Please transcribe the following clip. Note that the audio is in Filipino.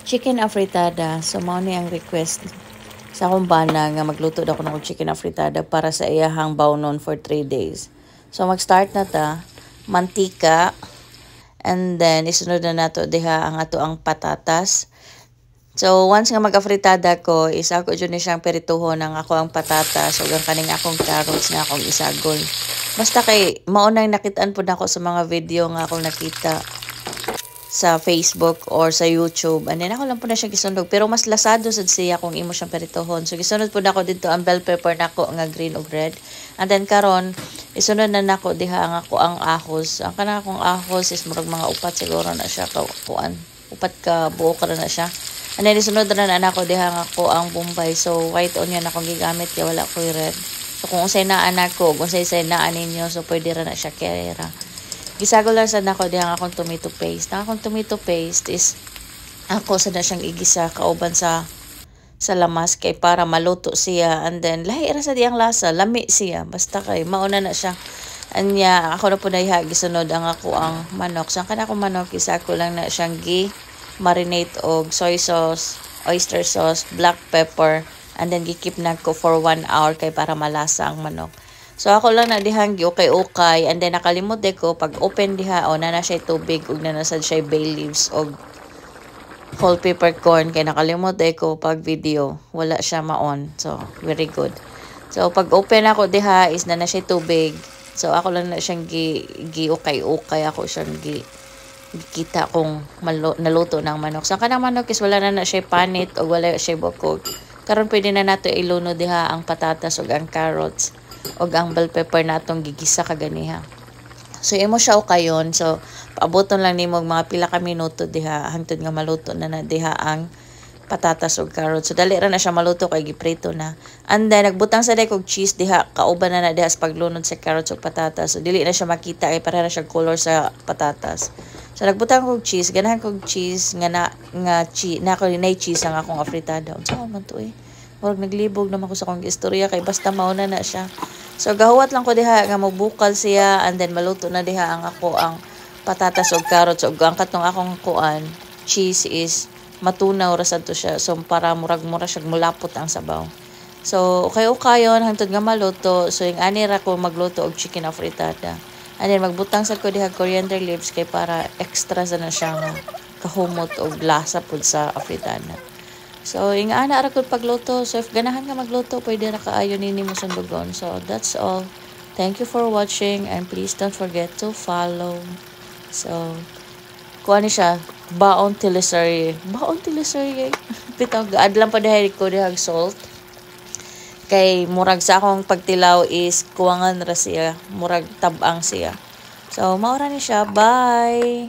chicken afritada. So mao ni ang request sa akong bana nga magluto daw ko ng chicken afritada para sa iyahang bawnon for 3 days. So mag-start na ta, mantika, and then isunod na nato diha ang ato ang patatas. So once nga mag-afritada ko, isa ko dyan siyang perituhon ng ako ang patatas o ang kaning akong carrots nga akong isagol. Basta kay maunang nakitaan po na ako sa mga video nga akong nakita sa Facebook or sa YouTube. And then ako lang po na siya gisundog. Pero mas lasado sad siya kung imo siyang peritohon. So gisunod po na ako dito ang bell pepper nako nga green o red. And then karon isunod na nako diha ang ako ang ahos. Ang kana akong ahos is murag mga upat siguro na siya kuan. Upat ka buo ka na siya. And then isunod na nako diha ang ako ang Bombay. So white onion akong gigamit kaya wala ko red. So kung unsay naa nako, kung unsay naa ninyo, so pwede ra na siya kaya. Gisagol lang sa nako diha akong tomato paste. Ang akong tomato paste is ako sa na siyang igisa kauban sa lamas kay para maluto siya, and then lahi ra sa diyang lasa, lami siya basta kay mauna na siya. Anya ako na po na gisunod ang ako ang manok. So ang kana akong manok isa ko lang na siyang marinate og soy sauce, oyster sauce, black pepper, and then gikip na ko for 1 hour kay para malasa ang manok. So ako lang na dihang giukay-ukay, and then nakalimot ko pag open diha o na siya tubig ug na sad siya bay leaves og whole peppercorn kay nakalimot ko pag video wala siya maon. So very good. So pag open ako diha is na siya tubig. So ako lang na siyang giukay-ukay ako siyang kita kung naluto ng manok. So kanang manok is wala na siya panit o wala siya bukog. Karon pwede na nato iluno diha ang patatas ug ang carrots ug ang bell pepper natong gigisa kaganiha. So imo siya ukayon. So paaboton lang nimo mga pila ka minuto diha hangtod nga maluto na diha ang patatas ug carrots. So dali ra na siya maluto kay giprito na. And then nagbutang sa kog cheese diha kauban na diha sa paglunod sa carrots ug patatas. So dili na siya makita kay para siya color sa patatas. So nagbutang kog cheese, ganahan kog cheese nga ko na cheese ang akong afritada. Unsa man to Murag naglibog naman ko sa kong istorya kay basta mauna na siya. So gahuwat lang ko diha nga magbukal siya, and then maluto na diha ang ako ang patatas ug carrots ug ang katong akong kuan cheese is matunaw ra sad to siya. So para murag siya mulapot ang sabaw. So ukayon hangtod nga maluto. So yung ani ra ko magluto og chicken afritada. And then magbutang sad ko diha coriander leaves kay para extra sa na siya nga kahumot og lasa pud sa afritada. So, yung ana ra kod pagluto. So, if ganahan ka magluto, pwede ra kaayo nini mo sundugon. So, that's all. Thank you for watching, and please don't forget to follow. So, kuha ni siya, baon tilisari. Baon tilisari. Bitaw, gaadlan pa dahil ko dihag salt. Kay, murag sa akong pagtilaw is, kuwangan ra siya. Murag tabang siya. So, maura ni siya. Bye!